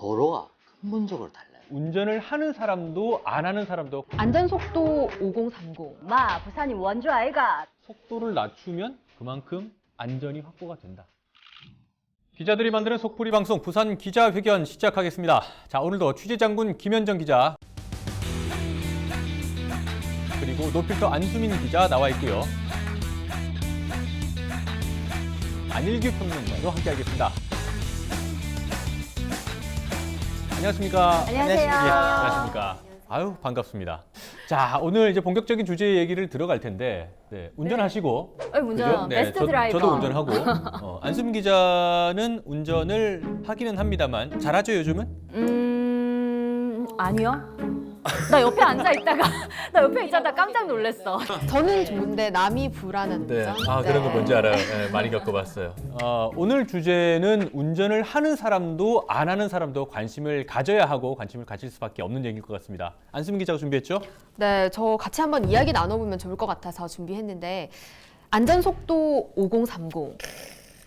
도로가 근본적으로 달라요. 운전을 하는 사람도 안 하는 사람도 안전속도 5030. 마, 부산이 원조 아이가. 속도를 낮추면 그만큼 안전이 확보가 된다. 기자들이 만드는 속풀이 방송 부산 기자회견 시작하겠습니다. 자, 오늘도 취재장군 김현정 기자 그리고 노필터 안수민 기자 나와 있고요. 안일규 평론가도 함께하겠습니다. 안녕하십니까? 안녕하세요. 예, 안녕하십니까? 아유, 반갑습니다. 자, 오늘 이제 본격적인 주제 얘기를 들어갈 텐데, 네, 운전하시고. 운전, 베스트 드라이버. 저도 운전하고. 안수민 기자는 운전을 하기는 합니다만, 잘하죠, 요즘은? 아니요. 나 옆에 있자다 깜짝 놀랐어. 저는 좋은데 남이 불안한 운전. 그런 거 뭔지 알아요. 네, 많이 겪어봤어요. 오늘 주제는 운전을 하는 사람도 안 하는 사람도 관심을 가져야 하고 관심을 가질 수밖에 없는 얘기일 것 같습니다. 안수민 기자가 준비했죠? 네, 저 같이 한번 이야기 나눠보면 좋을 것 같아서 준비했는데 안전속도 5030.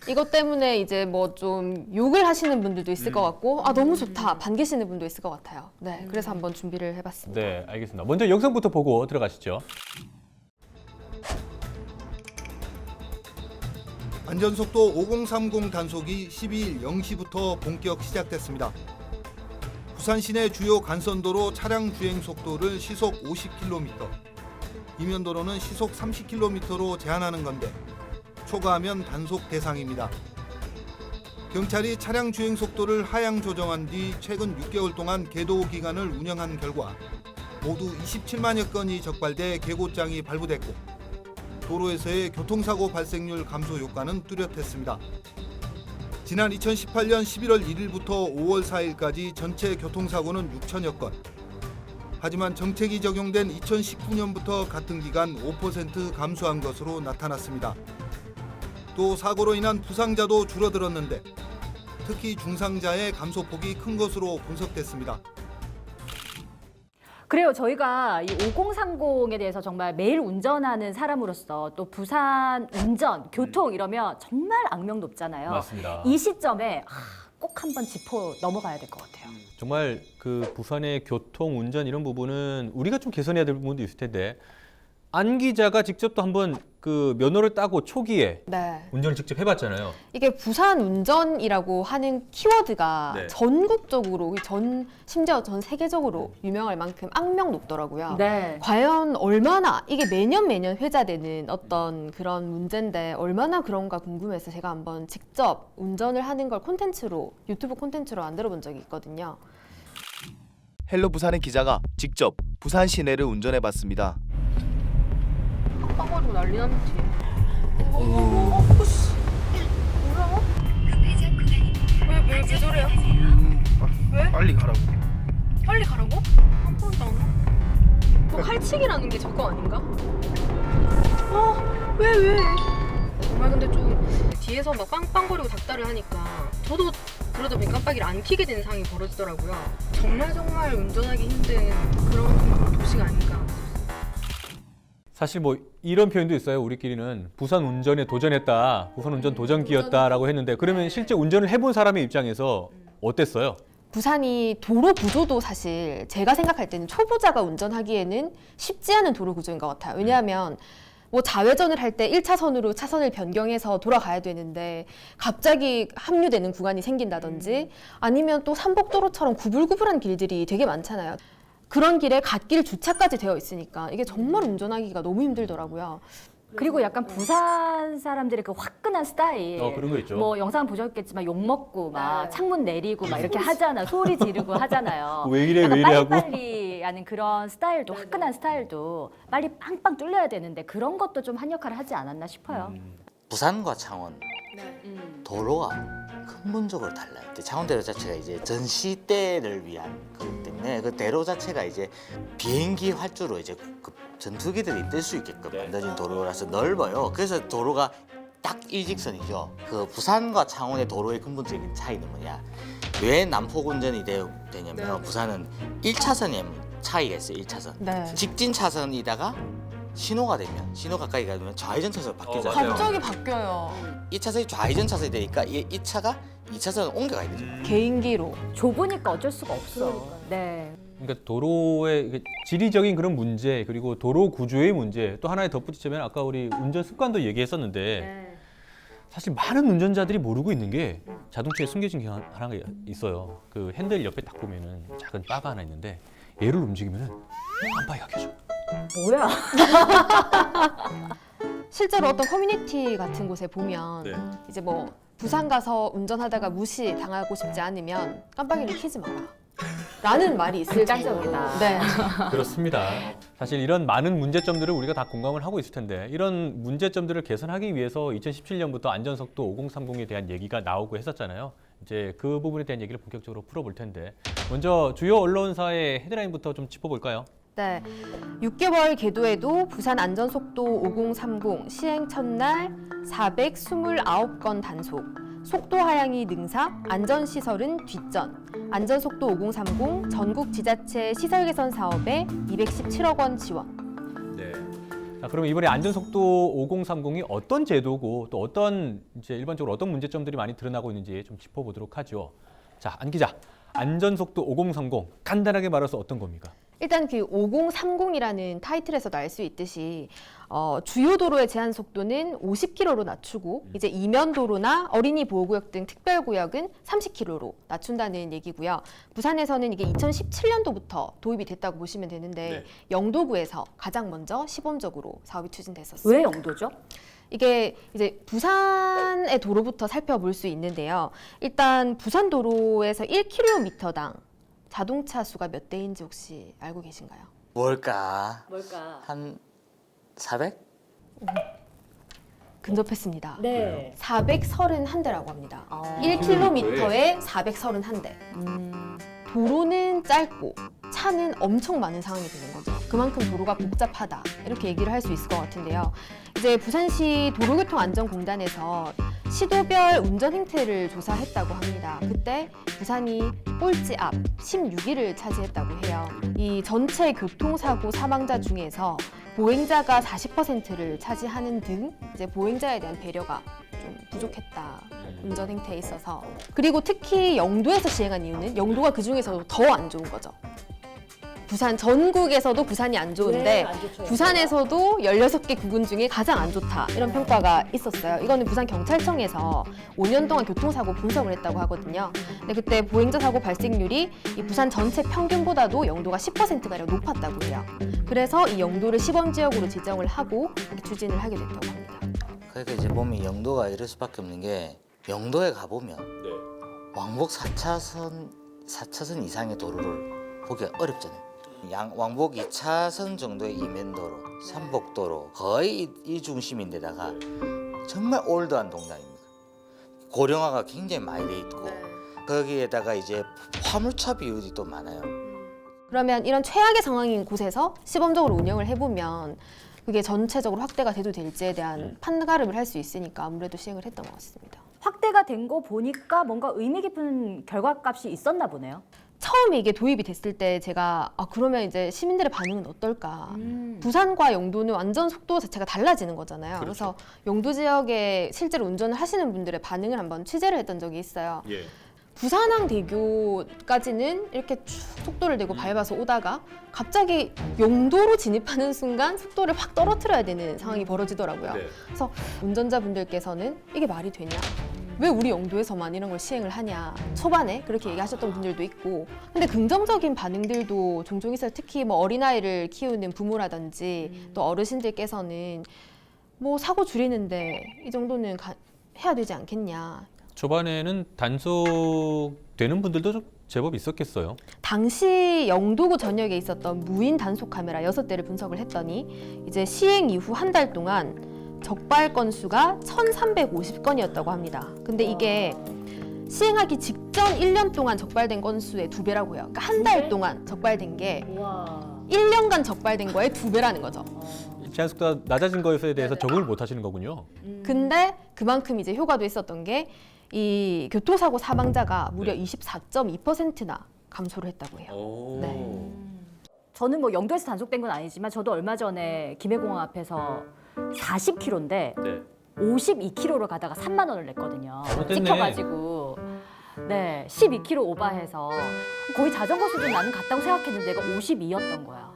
이것 때문에 이제 뭐 좀 욕을 하시는 분들도 있을 것 같고 너무 좋다 반기시는 분도 있을 것 같아요. 네, 그래서 한번 준비를 해봤습니다. 네, 알겠습니다. 먼저 영상부터 보고 들어가시죠. 안전속도 5030 단속이 12일 0시부터 본격 시작됐습니다. 부산 시내 주요 간선도로 차량 주행 속도를 시속 50km, 이면도로는 시속 30km로 제한하는 건데 초과하면 단속 대상입니다. 경찰이 차량 주행 속도를 하향 조정한 뒤 최근 6개월 동안 계도 기간을 운영한 결과 모두 27만여 건이 적발돼 계고장이 발부됐고 도로에서의 교통사고 발생률 감소 효과는 뚜렷했습니다. 지난 2018년 11월 1일부터 5월 4일까지 전체 교통사고는 6천여 건. 하지만 정책이 적용된 2019년부터 같은 기간 5% 감소한 것으로 나타났습니다. 또 사고로 인한 부상자도 줄어들었는데 특히 중상자의 감소폭이 큰 것으로 분석됐습니다. 그래요. 저희가 이 5030에 대해서 정말 매일 운전하는 사람으로서 또 부산 운전, 교통 이러면 정말 악명 높잖아요. 맞습니다. 이 시점에 꼭 한번 짚어 넘어가야 될 것 같아요. 정말 그 부산의 교통, 운전 이런 부분은 우리가 좀 개선해야 될 부분도 있을 텐데 안 기자가 직접 또 한번 그 면허를 따고 초기에 네. 운전을 직접 해봤잖아요. 이게 부산 운전이라고 하는 키워드가 네. 전국적으로 심지어 전 세계적으로 유명할 만큼 악명 높더라고요. 네. 과연 얼마나 이게 매년 회자되는 어떤 그런 문제인데 얼마나 그런가 궁금해서 제가 한번 직접 운전을 하는 걸 유튜브 콘텐츠로 만들어 본 적이 있거든요. 헬로 부산의 기자가 직접 부산 시내를 운전해봤습니다. 빵빵거리고 난리 났지. 왜 저래요? 왜? 빨리 가라고. 빨리 가라고? 한 번도 안 와? 뭐 칼치기라는 게 저거 아닌가? 왜? 정말 근데 좀 뒤에서 막 빵빵거리고 닥달을 하니까 저도 그러다 보니 깜빡이를 안 켜게 되는 상황이 벌어지더라고요. 정말 운전하기 힘든 그런 도시가 아닌가. 사실 뭐 이런 표현도 있어요. 우리끼리는 부산 운전에 도전했다. 부산 운전 도전기였다라고 했는데 그러면 실제 운전을 해본 사람의 입장에서 어땠어요? 부산이 도로 구조도 사실 제가 생각할 때는 초보자가 운전하기에는 쉽지 않은 도로 구조인 것 같아요. 왜냐하면 뭐 좌회전을 할 때 1차선으로 차선을 변경해서 돌아가야 되는데 갑자기 합류되는 구간이 생긴다든지 아니면 또 삼복도로처럼 구불구불한 길들이 되게 많잖아요. 그런 길에 갓길 주차까지 되어 있으니까 이게 정말 운전하기가 너무 힘들더라고요. 그리고 약간 부산 사람들의 그 화끈한 스타일. 그런 거 있죠. 뭐 영상 보셨겠지만 욕 먹고 막 창문 내리고 막 이렇게 하잖아. 소리 지르고 하잖아요. 왜 이래 약간 왜 이래 하고. 빨리빨리 하는 그런 스타일도 화끈한 스타일도 빨리 빵빵 뚫려야 되는데 그런 것도 좀 한 역할을 하지 않았나 싶어요. 부산과 창원 도로가 근본적으로 달라요. 창원대로 자체가 이제 전시 때를 위한 거기 때문에 그 대로 자체가 이제 비행기 활주로 이제 그 전투기들이 뜰 수 있게끔 만들어진 도로라서 넓어요. 그래서 도로가 딱 일직선이죠. 그 부산과 창원의 도로의 근본적인 차이는 뭐냐? 왜 난폭 운전이 되냐면 부산은 1차선에 차이가 있어요. 1차선. 네. 직진 차선이다가 신호가 되면 신호 가까이 가면 좌회전 차선으로 바뀌잖아요. 갑자기 바뀌어요. 이 차선이 좌회전 차선이 되니까 이 차가 2차선 옮겨가야 되죠. 개인기로. 좁으니까 어쩔 수가 없어. 네. 그러니까 도로의 이게 지리적인 그런 문제 그리고 도로 구조의 문제 또 하나에 덧붙이자면 아까 우리 운전 습관도 얘기했었는데 사실 많은 운전자들이 모르고 있는 게 자동차에 숨겨진 게 하나가 있어요. 그 핸들 옆에 딱 보면은 작은 바가 하나 있는데 얘를 움직이면은 깜빡이가 켜져. 뭐야? 실제로 어떤 커뮤니티 같은 곳에 보면 네. 이제 뭐 부산 가서 운전하다가 무시 당하고 싶지 않으면 깜빡이를 켜지 마라. 라는 말이 있을 정도로. 극단적이다. 네. 그렇습니다. 사실 이런 많은 문제점들을 우리가 다 공감을 하고 있을 텐데 이런 문제점들을 개선하기 위해서 2017년부터 안전속도 5030에 대한 얘기가 나오고 했었잖아요. 이제 그 부분에 대한 얘기를 본격적으로 풀어볼 텐데 먼저 주요 언론사의 헤드라인부터 좀 짚어볼까요? 네. 6개월 계도에도 부산 안전속도 5030 시행 첫날 429건 단속, 속도 하향이 능사, 안전시설은 뒷전, 안전속도 5030 전국 지자체 시설 개선 사업에 217억 원 지원. 네. 자, 그럼 이번에 안전속도 5030이 어떤 제도고 또 어떤 이제 일반적으로 어떤 문제점들이 많이 드러나고 있는지 좀 짚어보도록 하죠. 자, 안 기자, 안전속도 5030 간단하게 말해서 어떤 겁니까? 일단 그 5030이라는 타이틀에서도 알 수 있듯이 주요 도로의 제한 속도는 50km로 낮추고 이제 이면 도로나 어린이 보호구역 등 특별구역은 30km로 낮춘다는 얘기고요. 부산에서는 이게 2017년도부터 도입이 됐다고 보시면 되는데 영도구에서 가장 먼저 시범적으로 사업이 추진됐었어요. 왜 영도죠? 이게 이제 부산의 도로부터 살펴볼 수 있는데요. 일단 부산 도로에서 1km당 자동차 수가 몇 대인지 혹시 알고 계신가요? 뭘까? 한 400? 근접했습니다. 네. 431대라고 합니다. 아. 1km에 431대. 도로는 짧고 차는 엄청 많은 상황이 되는 거죠. 그만큼 도로가 복잡하다 이렇게 얘기를 할 수 있을 것 같은데요. 이제 부산시 도로교통안전공단에서 시도별 운전 행태를 조사했다고 합니다. 그때 부산이 꼴찌 앞 16위를 차지했다고 해요. 이 전체 교통사고 사망자 중에서 보행자가 40%를 차지하는 등 이제 보행자에 대한 배려가 좀 부족했다. 운전 행태에 있어서. 그리고 특히 영도에서 시행한 이유는 영도가 그 중에서도 더 안 좋은 거죠. 부산 전국에서도 부산이 안 좋은데 부산에서도 16개 구군 중에 가장 안 좋다 이런 평가가 있었어요. 이거는 부산경찰청에서 5년 동안 교통사고 분석을 했다고 하거든요. 근데 그때 보행자 사고 발생률이 이 부산 전체 평균보다도 영도가 10%가량 높았다고 해요. 그래서 이 영도를 시범지역으로 지정을 하고 이렇게 추진을 하게 됐다고 합니다. 그러니까 이제 보면 영도가 이럴 수밖에 없는 게 영도에 가보면 왕복 4차선 이상의 도로를 보기가 어렵잖아요. 왕복 2차선 정도의 이면도로, 삼복도로 거의 이 중심인데다가 정말 올드한 동네입니다. 고령화가 굉장히 많이 돼 있고 거기에다가 이제 화물차 비율이 또 많아요. 그러면 이런 최악의 상황인 곳에서 시범적으로 운영을 해보면 그게 전체적으로 확대가 돼도 될지에 대한 판가름을 할 수 있으니까 아무래도 시행을 했던 것 같습니다. 확대가 된 거 보니까 뭔가 의미 깊은 결과값이 있었나 보네요. 처음에 이게 도입이 됐을 때 제가 그러면 이제 시민들의 반응은 어떨까? 부산과 영도는 완전 속도 자체가 달라지는 거잖아요. 그래서 영도 지역에 실제로 운전을 하시는 분들의 반응을 한번 취재를 했던 적이 있어요. 부산항대교까지는 이렇게 쭉 속도를 내고 밟아서 오다가 갑자기 영도로 진입하는 순간 속도를 확 떨어뜨려야 되는 상황이 벌어지더라고요. 그래서 운전자분들께서는 이게 말이 되냐? 왜 우리 영도에서만 이런 걸 시행을 하냐? 초반에 그렇게 얘기하셨던 분들도 있고, 근데 긍정적인 반응들도 종종 있어요. 특히 뭐 어린아이를 키우는 부모라든지 또 어르신들께서는 뭐 사고 줄이는데 이 정도는 해야 되지 않겠냐. 초반에는 단속되는 분들도 좀 제법 있었겠어요. 당시 영도구 전역에 있었던 무인 단속 카메라 6대를 분석을 했더니 이제 시행 이후 한 달 동안 적발 건수가 1,350건이었다고 합니다. 근데 이게 시행하기 직전 1년 동안 적발된 건수의 2배라고 해요. 그러니까 한 달 동안 적발된 게 1년간 적발된 거의 2배라는 거죠. 제한 속도가 낮아진 것에 대해서 적응을 못 하시는 거군요. 근데 그만큼 이제 효과도 있었던 게 이 교통사고 사망자가 무려 24.2%나 감소를 했다고 해요. 네. 저는 뭐 영도에서 단속된 건 아니지만 저도 얼마 전에 김해공항 앞에서 40km인데 52km로 가다가 3만 원을 냈거든요. 잘못됐네. 찍혀가지고 네, 12km 오버해서 거의 자전거 수준 나는 갔다고 생각했는데 내가 52였던 거야.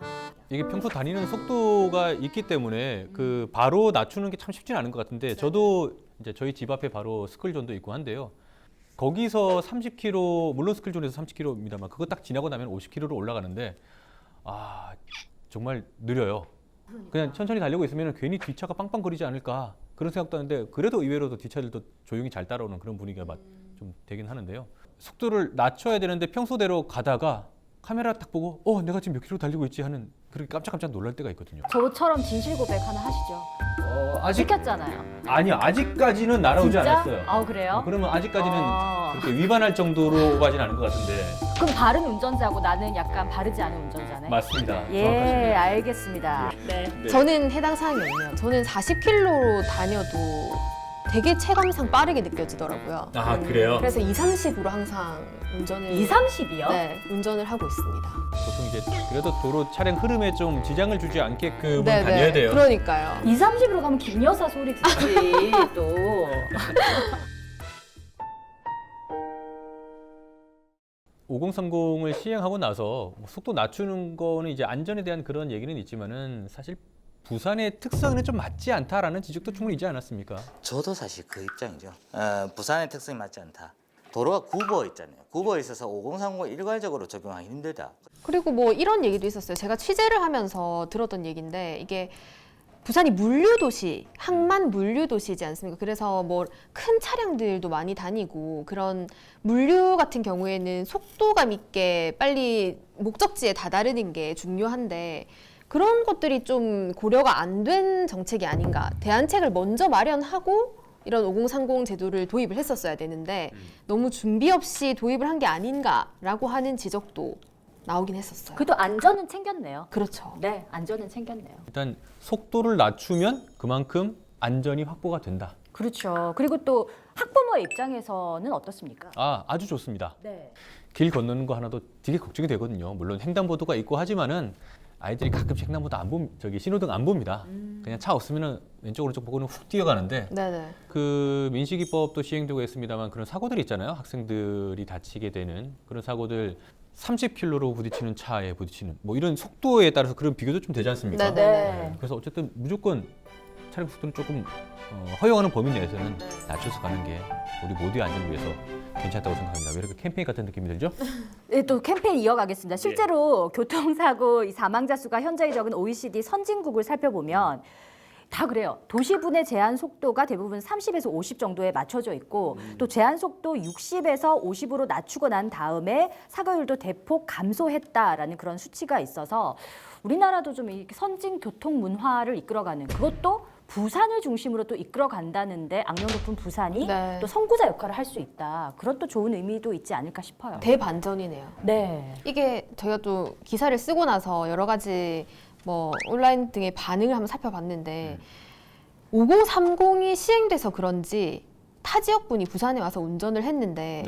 이게 평소 다니는 속도가 있기 때문에 그 바로 낮추는 게 참 쉽지는 않은 것 같은데 저도 이제 저희 집 앞에 바로 스쿨존도 있고 한데요. 거기서 30km, 물론 스쿨존에서 30km입니다만 그거 딱 지나고 나면 50km로 올라가는데 아 정말 느려요. 그냥 천천히 달리고 있으면 괜히 뒷차가 빵빵거리지 않을까 그런 생각도 하는데 그래도 의외로도 뒷차들도 조용히 잘 따라오는 그런 분위기가 좀 되긴 하는데요. 속도를 낮춰야 되는데 평소대로 가다가 카메라 딱 보고 내가 지금 몇 킬로 달리고 있지 하는 그렇게 깜짝깜짝 놀랄 때가 있거든요. 저처럼 진실 고백 하나 하시죠. 아직 시켰잖아요. 아니요 아직까지는 날아오지 진짜? 않았어요. 아, 그래요? 그러면 아직까지는 아. 그렇게 위반할 정도로 오가진 않은 것 같은데. 그럼 바른 운전자고 나는 약간 바르지 않은 운전자네. 맞습니다. 예, 정확하십니다. 알겠습니다. 네. 저는 해당 사항이 없네요. 저는 40km로 다녀도 되게 체감상 빠르게 느껴지더라고요. 아 그래요? 그래서 2, 30으로 항상 운전을 2, 30이요? 네, 운전을 하고 있습니다. 보통 이제 그래도 도로 차량 흐름에 좀 지장을 주지 않게끔 네, 다녀야 돼요. 그러니까요. 2, 30으로 가면 김 여사 소리 듣지 또. 5030을 시행하고 나서 뭐 속도 낮추는 거는 이제 안전에 대한 그런 얘기는 있지만은 사실 부산의 특성에는 좀 맞지 않다라는 지적도 충분히 있지 않았습니까? 저도 사실 그 입장이죠. 부산의 특성이 맞지 않다. 도로가 굽어 있잖아요. 굽어 있어서 5030을 일괄적으로 적용하기 힘들다. 그리고 뭐 이런 얘기도 있었어요. 제가 취재를 하면서 들었던 얘기인데 이게 부산이 물류도시, 항만 물류도시지 않습니까? 그래서 뭐 큰 차량들도 많이 다니고 그런 물류 같은 경우에는 속도감 있게 빨리 목적지에 다다르는 게 중요한데 그런 것들이 좀 고려가 안 된 정책이 아닌가. 대안책을 먼저 마련하고 이런 5030 제도를 도입을 했었어야 되는데 너무 준비 없이 도입을 한 게 아닌가라고 하는 지적도 나오긴 했었어요. 그래도 안전은 챙겼네요. 그렇죠. 네, 안전은 챙겼네요. 일단 속도를 낮추면 그만큼 안전이 확보가 된다. 그렇죠. 그리고 또 학부모의 입장에서는 어떻습니까? 아주 좋습니다. 네. 길 건너는 거 하나도 되게 걱정이 되거든요. 물론 횡단보도가 있고 하지만은 아이들이 가끔씩 횡단보도 신호등 안 봅니다. 그냥 차 없으면은 왼쪽 오른쪽 보고는 훅 뛰어가는데 네네. 그 민식이법도 시행되고 있습니다만 그런 사고들이 있잖아요. 학생들이 다치게 되는 그런 사고들 30km로 부딪히는 차에 부딪히는 뭐 이런 속도에 따라서 그런 비교도 좀 되지 않습니까? 네네. 그래서 어쨌든 무조건 차량 속도는 조금 허용하는 범위 내에서는 낮춰서 가는 게 우리 모두의 안전을 위해서 괜찮다고 생각합니다. 왜 이렇게 캠페인 같은 느낌이 들죠? 네, 또 캠페인 이어가겠습니다. 실제로 교통사고 이 사망자 수가 현저히 적은 OECD 선진국을 살펴보면 다 그래요. 도시분의 제한 속도가 대부분 30에서 50 정도에 맞춰져 있고 또 제한 속도 60에서 50으로 낮추고 난 다음에 사고율도 대폭 감소했다라는 그런 수치가 있어서 우리나라도 좀 이렇게 선진 교통 문화를 이끌어가는 그것도 부산을 중심으로 또 이끌어간다는데 악명 높은 부산이 네. 또 선구자 역할을 할 수 있다. 그런 또 좋은 의미도 있지 않을까 싶어요. 대반전이네요. 네. 이게 저희가 또 기사를 쓰고 나서 여러 가지 뭐 온라인 등의 반응을 한번 살펴봤는데 5030이 시행돼서 그런지 타 지역분이 부산에 와서 운전을 했는데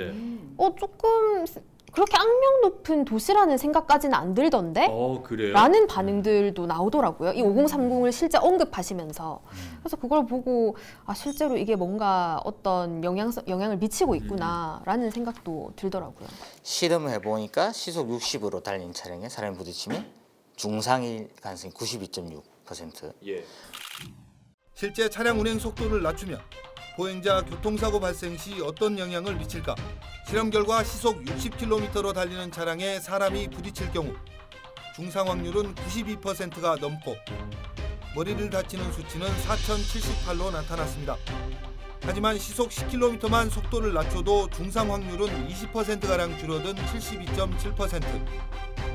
조금 그렇게 악명 높은 도시라는 생각까지는 안 들던데? 그래요? 라는 반응들도 나오더라고요. 이 5030을 실제 언급하시면서. 그래서 그걸 보고 실제로 이게 뭔가 어떤 영향을 미치고 있구나라는 생각도 들더라고요. 실험을 해보니까 시속 60으로 달린 차량에 사람이 부딪히면 중상일 가능성이 92.6%. 실제 차량 운행 속도를 낮추면 보행자 교통사고 발생 시 어떤 영향을 미칠까? 실험 결과 시속 60km로 달리는 차량에 사람이 부딪힐 경우 중상 확률은 92%가 넘고 머리를 다치는 수치는 4,078로 나타났습니다. 하지만 시속 10km만 속도를 낮춰도 중상 확률은 20%가량 줄어든 72.7%.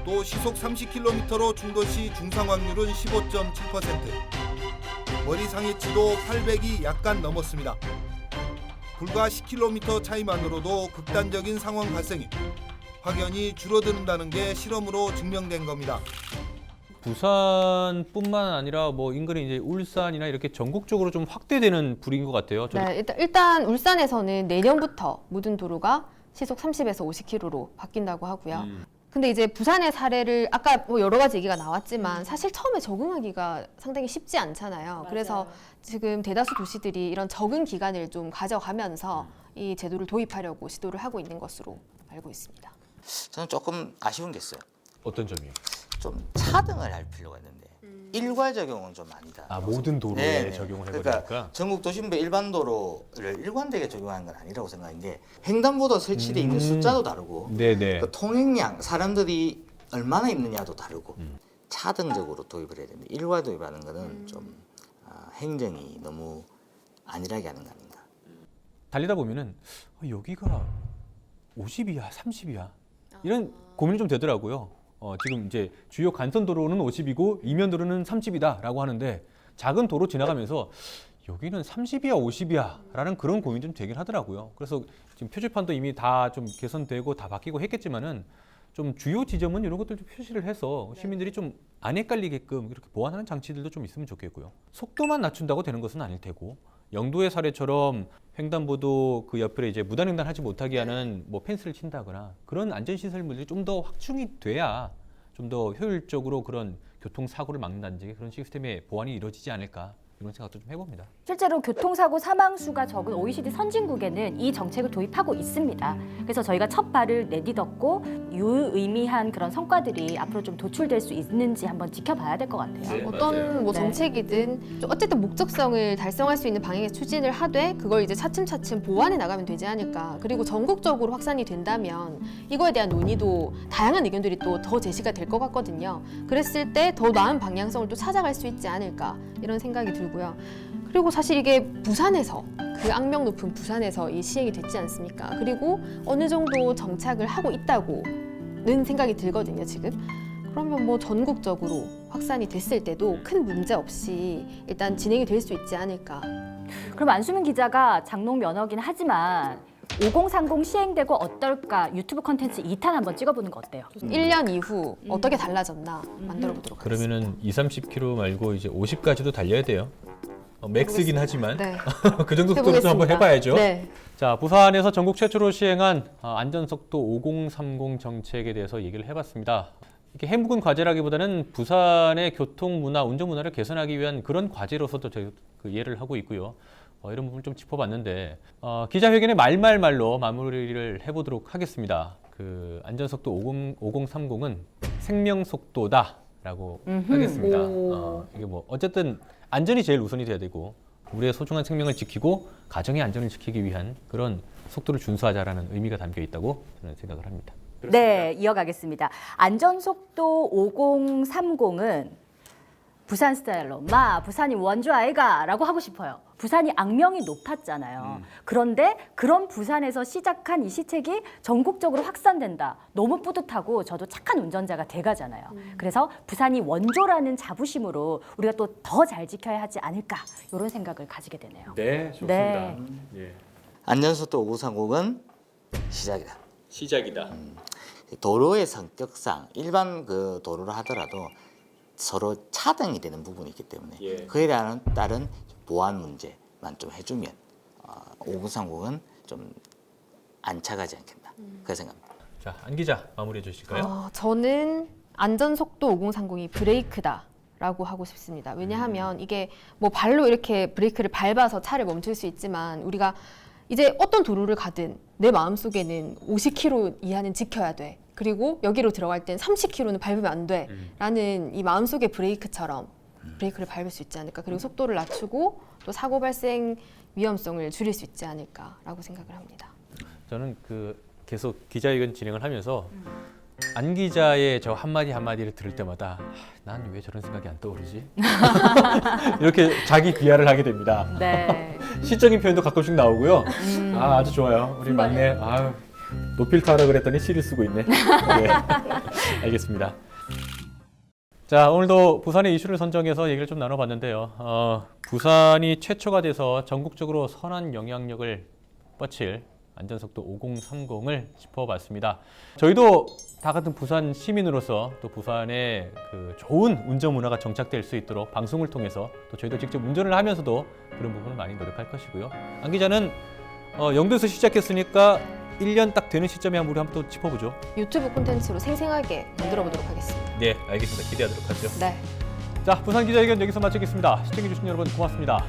또 시속 30km로 충돌 시 중상 확률은 15.7%. 머리 상해치도 800이 약간 넘었습니다. 불과 10km 차이만으로도 극단적인 상황 발생이 확연히 줄어든다는 게 실험으로 증명된 겁니다. 부산뿐만 아니라 뭐 인근에 이제 울산이나 이렇게 전국적으로 좀 확대되는 불인 것 같아요. 저도 네, 일단 울산에서는 내년부터 모든 도로가 시속 30에서 50km로 바뀐다고 하고요. 근데 이제 부산의 사례를 아까 뭐 여러 가지 얘기가 나왔지만 사실 처음에 적응하기가 상당히 쉽지 않잖아요. 그래서 지금 대다수 도시들이 이런 적응 기간을 좀 가져가면서 이 제도를 도입하려고 시도를 하고 있는 것으로 알고 있습니다. 저는 조금 아쉬운 게 있어요. 어떤 점이요? 좀 차등을 할 필요가 있는데 일괄 적용은 좀 아니다. 아, 모든 도로에 네네. 적용을 그러니까 해버리니까. 전국 도심부 일반 도로를 일관되게 적용하는 건 아니라고 생각하는 게 횡단보도 설치되어 있는 숫자도 다르고 네네. 그 통행량 사람들이 얼마나 있느냐도 다르고 차등적으로 도입을 해야 되는데 일괄 도입하는 거는 좀 행정이 너무 안일하게 하는 거 아닌가. 달리다 보면은 여기가 50이야, 30이야 이런 고민이 좀 되더라고요. 지금 이제 주요 간선 도로는 50이고 이면 도로는 30이다라고 하는데 작은 도로 지나가면서 여기는 30이야, 50이야라는 그런 고민이 좀 되긴 하더라고요. 그래서 지금 표지판도 이미 다 좀 개선되고 다 바뀌고 했겠지만은 좀 주요 지점은 이런 것들 좀 표시를 해서 시민들이 좀 안 헷갈리게끔 이렇게 보완하는 장치들도 좀 있으면 좋겠고요. 속도만 낮춘다고 되는 것은 아닐 테고 영도의 사례처럼 횡단보도 그 옆에 이제 무단횡단하지 못하게 하는 뭐 펜스를 친다거나 그런 안전시설물들이 좀 더 확충이 돼야 좀 더 효율적으로 그런 교통사고를 막는다든지 그런 시스템의 보완이 이루어지지 않을까 이런 생각도 좀 해봅니다. 실제로 교통사고 사망 수가 적은 OECD 선진국에는 이 정책을 도입하고 있습니다. 그래서 저희가 첫 발을 내딛었고 유의미한 그런 성과들이 앞으로 좀 도출될 수 있는지 한번 지켜봐야 될 것 같아요. 어떤 뭐 네. 정책이든 좀 어쨌든 목적성을 달성할 수 있는 방향의 추진을 하되 그걸 이제 차츰차츰 보완해 나가면 되지 않을까. 그리고 전국적으로 확산이 된다면 이거에 대한 논의도 다양한 의견들이 또 더 제시가 될 것 같거든요. 그랬을 때 더 나은 방향성을 또 찾아갈 수 있지 않을까 이런 생각이 들고요. 그리고 사실 이게 부산에서 그 악명 높은 부산에서 이 시행이 됐지 않습니까? 그리고 어느 정도 정착을 하고 있다고는 생각이 들거든요, 지금. 그러면 뭐 전국적으로 확산이 됐을 때도 큰 문제 없이 일단 진행이 될 수 있지 않을까. 그럼 안수민 기자가 장롱 면허긴 하지만 5030 시행되고 어떨까 유튜브 컨텐츠 2탄 한번 찍어보는 거 어때요? 1년 이후 어떻게 달라졌나 만들어 보도록 하겠습니다. 그러면은 30km 말고 이제 50까지도 달려야 돼요. 맥스긴 하지만 네. 그 정도 속도로 좀 한번 해봐야죠. 네. 자, 부산에서 전국 최초로 시행한 안전속도 5030 정책에 대해서 얘기를 해봤습니다. 이게 해묵은 과제라기보다는 부산의 교통 문화, 운전 문화를 개선하기 위한 그런 과제로서도 저희 그 이해를 하고 있고요. 이런 부분을 좀 짚어봤는데 기자회견의 말로 마무리를 해보도록 하겠습니다. 그 안전속도 5030은 생명속도다라고 하겠습니다. 이게 뭐 어쨌든 안전이 제일 우선이 돼야 되고 우리의 소중한 생명을 지키고 가정의 안전을 지키기 위한 그런 속도를 준수하자라는 의미가 담겨 있다고 저는 생각을 합니다. 네, 이어가겠습니다. 안전속도 5030은 부산 스타일로 부산이 원조 아이가 라고 하고 싶어요. 부산이 악명이 높았잖아요. 그런데 그런 부산에서 시작한 이 시책이 전국적으로 확산된다. 너무 뿌듯하고 저도 착한 운전자가 돼가잖아요. 그래서 부산이 원조라는 자부심으로 우리가 또 더 잘 지켜야 하지 않을까 이런 생각을 가지게 되네요. 네, 좋습니다. 네. 예. 안전속도 5030은 시작이다. 시작이다. 도로의 성격상 일반 그 도로를 하더라도 서로 차등이 되는 부분이 있기 때문에 예. 그에 따른 보완 문제만 좀 해주면 5030은 좀 안착하지 않겠나 그렇게 생각합니다. 자, 안 기자 마무리해 주실까요? 저는 안전속도 5030이 브레이크다라고 하고 싶습니다. 왜냐하면 이게 뭐 발로 이렇게 브레이크를 밟아서 차를 멈출 수 있지만 우리가 이제 어떤 도로를 가든 내 마음속에는 50km 이하는 지켜야 돼. 그리고 여기로 들어갈 땐 30km는 밟으면 안 돼. 라는 이 마음속의 브레이크처럼 브레이크를 밟을 수 있지 않을까. 그리고 속도를 낮추고 또 사고 발생 위험성을 줄일 수 있지 않을까라고 생각을 합니다. 저는 그 계속 기자회견 진행을 하면서 안 기자의 저 한마디를 들을 때마다 난 왜 저런 생각이 안 떠오르지? 이렇게 자기 비하를 하게 됩니다. 네. 시적인 표현도 가끔씩 나오고요. 아주 좋아요. 우리 막내 노필터 하라 그랬더니 시를 쓰고 있네. 네. 알겠습니다. 자, 오늘도 부산의 이슈를 선정해서 얘기를 좀 나눠봤는데요. 부산이 최초가 돼서 전국적으로 선한 영향력을 뻗칠 안전속도 5030을 짚어봤습니다. 저희도 다 같은 부산 시민으로서 또 부산의 그 좋은 운전 문화가 정착될 수 있도록 방송을 통해서 또 저희도 직접 운전을 하면서도 그런 부분을 많이 노력할 것이고요. 안 기자는 영도에서 시작했으니까 1년 딱 되는 시점에 한번 우리 한번 또 짚어보죠. 유튜브 콘텐츠로 생생하게 만들어 보도록 하겠습니다. 네, 알겠습니다. 기대하도록 하죠. 네. 자, 부산 기자회견 여기서 마치겠습니다. 시청해주신 여러분 고맙습니다.